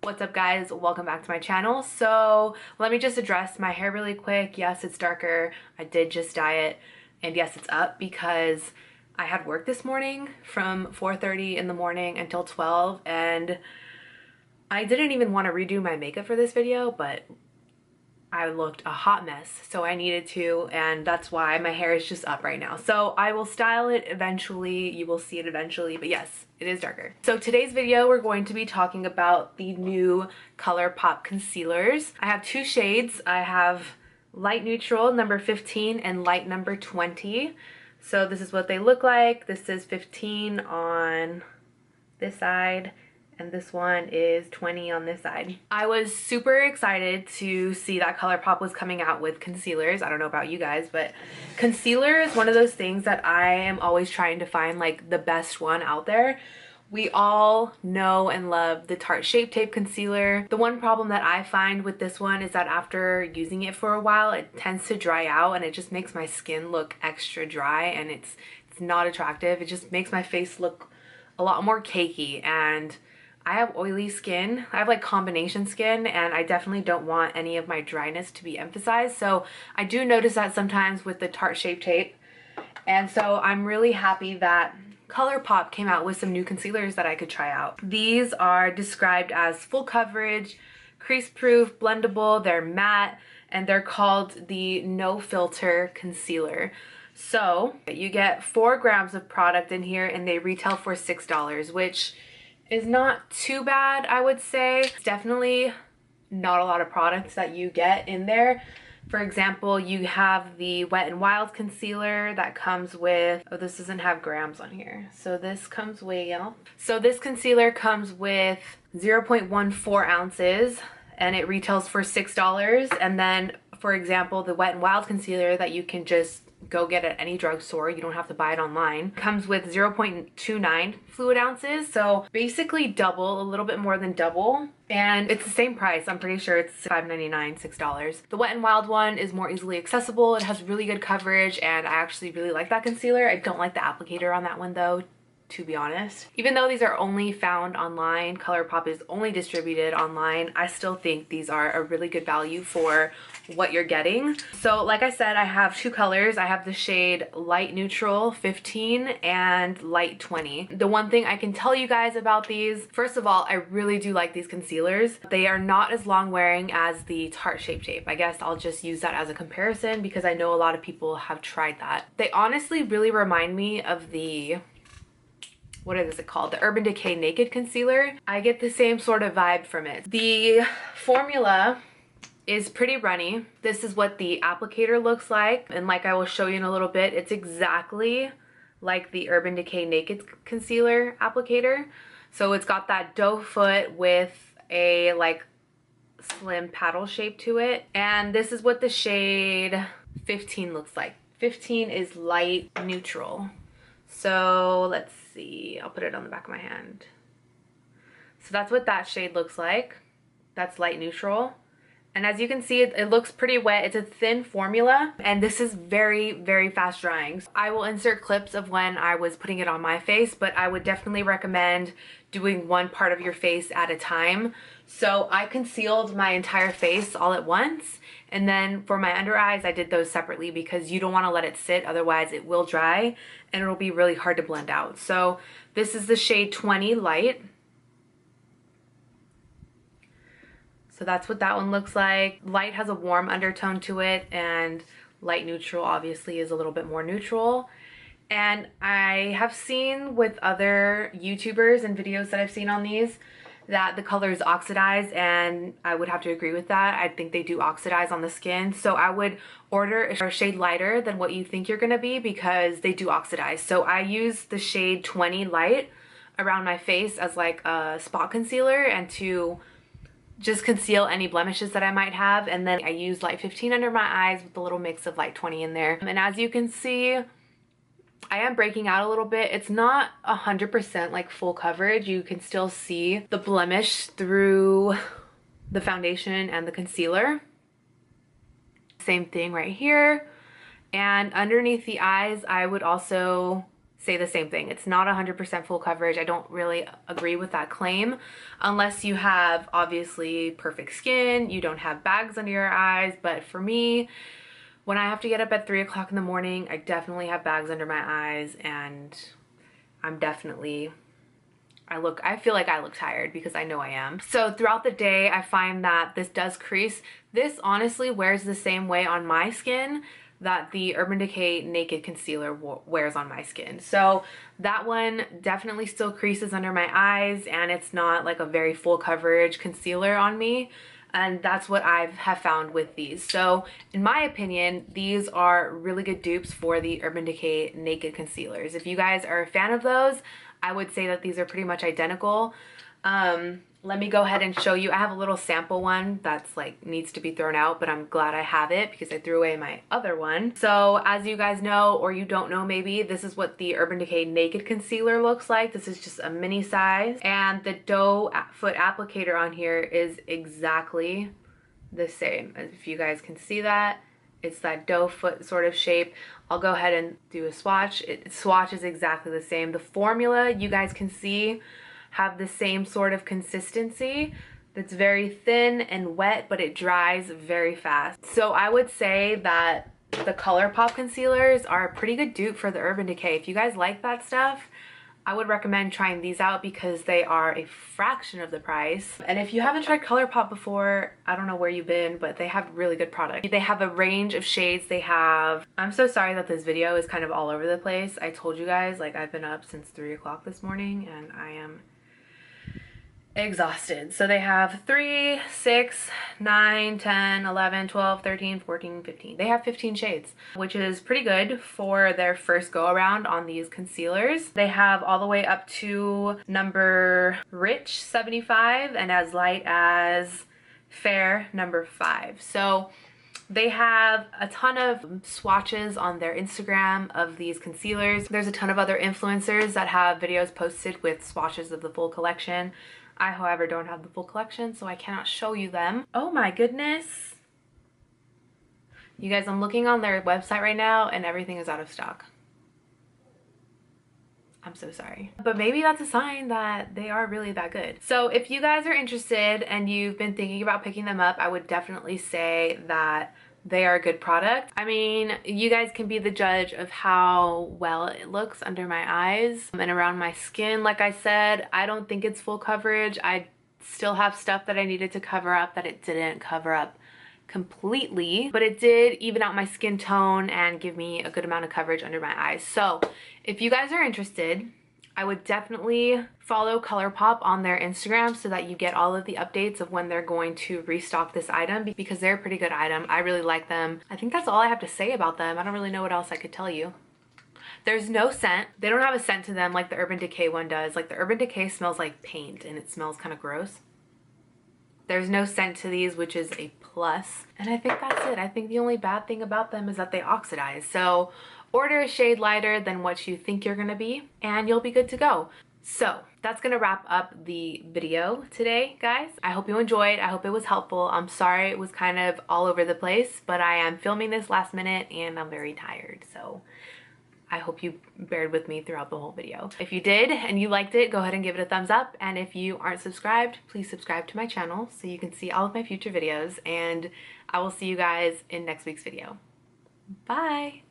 What's up guys, welcome back to my channel. So let me just address my hair really quick. Yes, it's darker. I did just dye it, and yes, it's up because I had work this morning from 4:30 in the morning until 12, and I didn't even want to redo my makeup for this video, but I looked a hot mess, so I needed to, and that's why my hair is just up right now. So I will style it eventually, you will see it eventually, but yes, it is darker. So today's video, we're going to be talking about the new Colourpop concealers. I have two shades. I have light neutral number 15 and light number 20. So this is what they look like. This is 15 on this side, and this one is 20 on this side. I was super excited to see that Colourpop was coming out with concealers. I don't know about you guys, but concealer is one of those things that I am always trying to find like the best one out there. We all know and love the Tarte Shape Tape concealer. The one problem that I find with this one is that after using it for a while, it tends to dry out and it just makes my skin look extra dry, and it's not attractive. It just makes my face look a lot more cakey, and I have oily skin. I have like combination skin, and I definitely don't want any of my dryness to be emphasized. So I do notice that sometimes with the Tarte Shape Tape. And so I'm really happy that Colourpop came out with some new concealers that I could try out. These are described as full coverage, crease proof, blendable, they're matte, and they're called the No Filter Concealer. So you get 4 grams of product in here, and they retail for $6, which is not too bad, I would say. It's definitely not a lot of products that you get in there. For example, you have the Wet n Wild concealer that comes with, oh, this doesn't have grams on here. So this comes with, so this concealer comes with 0.14 ounces, and it retails for $6. And then, for example, the Wet n Wild concealer that you can just go get at any drugstore, you don't have to buy it online, comes with 0.29 fluid ounces. So basically double, a little bit more than double. And it's the same price. I'm pretty sure it's $5.99, $6. The Wet n Wild one is more easily accessible. It has really good coverage, and I actually really like that concealer. I don't like the applicator on that one though, to be honest. Even though these are only found online, Colourpop is only distributed online, I still think these are a really good value for what you're getting. So like I said, I have 2 colors. I have the shade Light Neutral 15 and Light 20. The one thing I can tell you guys about these, first of all, I really do like these concealers. They are not as long wearing as the Tarte Shape Tape. I guess I'll just use that as a comparison because I know a lot of people have tried that. They honestly really remind me of the, what is it called? The Urban Decay Naked Concealer. I get the same sort of vibe from it. The formula is pretty runny. This is what the applicator looks like, and like I will show you in a little bit, it's exactly like the Urban Decay Naked Concealer applicator. So it's got that doe foot with a like slim paddle shape to it. And this is what the shade 15 looks like. 15 is light neutral. So let's see, I'll put it on the back of my hand. So that's what that shade looks like. That's light neutral. And as you can see, it looks pretty wet. It's a thin formula, and this is very, very fast drying. I will insert clips of when I was putting it on my face, but I would definitely recommend doing one part of your face at a time. So I concealed my entire face all at once, and then for my under eyes, I did those separately because you don't want to let it sit, otherwise it will dry and it'll be really hard to blend out. So this is the shade 20 Light. So that's what that one looks like. Light has a warm undertone to it, and Light Neutral obviously is a little bit more neutral. And I have seen with other YouTubers and videos that I've seen on these that the colors oxidize, and I would have to agree with that. I think they do oxidize on the skin. So I would order a shade lighter than what you think you're gonna be because they do oxidize. So I use the shade 20 Light around my face as like a spot concealer and to just conceal any blemishes that I might have, and then I use Light 15 under my eyes with a little mix of Light 20 in there. And as you can see, I am breaking out a little bit. It's not 100% like full coverage. You can still see the blemish through the foundation and the concealer. Same thing right here. And underneath the eyes, I would also say the same thing. It's not 100% full coverage. I don't really agree with that claim unless you have obviously perfect skin, you don't have bags under your eyes. But for me, when I have to get up at 3 o'clock in the morning, I definitely have bags under my eyes, and I'm definitely, I feel like I look tired because I know I am. So throughout the day, I find that this does crease. This honestly wears the same way on my skin that the Urban Decay Naked Concealer wears on my skin. So that one definitely still creases under my eyes, and it's not like a very full coverage concealer on me. And that's what I have found with these. So in my opinion, these are really good dupes for the Urban Decay Naked Concealers. If you guys are a fan of those, I would say that these are pretty much identical. Let me go ahead and show you. I have a little sample one that's like needs to be thrown out, but I'm glad I have it because I threw away my other one. So as you guys know, or you don't know maybe, this is what the Urban Decay Naked Concealer looks like. This is just a mini size, and the doe foot applicator on here is exactly the same. If you guys can see that, it's that doe foot sort of shape. I'll go ahead and do a swatch. Swatch is exactly the same. The formula, you guys can see, have the same sort of consistency. That's very thin and wet, but it dries very fast. So I would say that the Colourpop concealers are a pretty good dupe for the Urban Decay. If you guys like that stuff, I would recommend trying these out because they are a fraction of the price. And if you haven't tried Colourpop before, I don't know where you've been, but they have really good product. They have a range of shades. They have, I'm so sorry that this video is kind of all over the place. I told you guys, like, I've been up since 3 o'clock this morning and I am exhausted. So they have 3, 6, 9, 10, 11, 12, 13, 14, 15. They have 15 shades, which is pretty good for their first go around on these concealers. They have all the way up to number Rich 75 and as light as Fair number 5. So they have a ton of swatches on their Instagram of these concealers. There's a ton of other influencers that have videos posted with swatches of the full collection. I, however, don't have the full collection, so I cannot show you them. Oh my goodness. You guys, I'm looking on their website right now and everything is out of stock. I'm so sorry. But maybe that's a sign that they are really that good. So if you guys are interested and you've been thinking about picking them up, I would definitely say that they are a good product. I mean, you guys can be the judge of how well it looks under my eyes and around my skin. Like I said, I don't think it's full coverage. I still have stuff that I needed to cover up that it didn't cover up completely, but it did even out my skin tone and give me a good amount of coverage under my eyes. So if you guys are interested, I would definitely follow Colourpop on their Instagram so that you get all of the updates of when they're going to restock this item because they're a pretty good item. I really like them. I think that's all I have to say about them. I don't really know what else I could tell you. There's no scent. They don't have a scent to them like the Urban Decay one does. Like the Urban Decay smells like paint and it smells kind of gross. There's no scent to these, which is a plus. And I think that's it. I think the only bad thing about them is that they oxidize. So order a shade lighter than what you think you're gonna be and you'll be good to go. So that's gonna wrap up the video today, guys. I hope you enjoyed. I hope it was helpful. I'm sorry it was kind of all over the place, but I am filming this last minute and I'm very tired. So I hope you bared with me throughout the whole video. If you did and you liked it, go ahead and give it a thumbs up. And if you aren't subscribed, please subscribe to my channel so you can see all of my future videos. And I will see you guys in next week's video. Bye.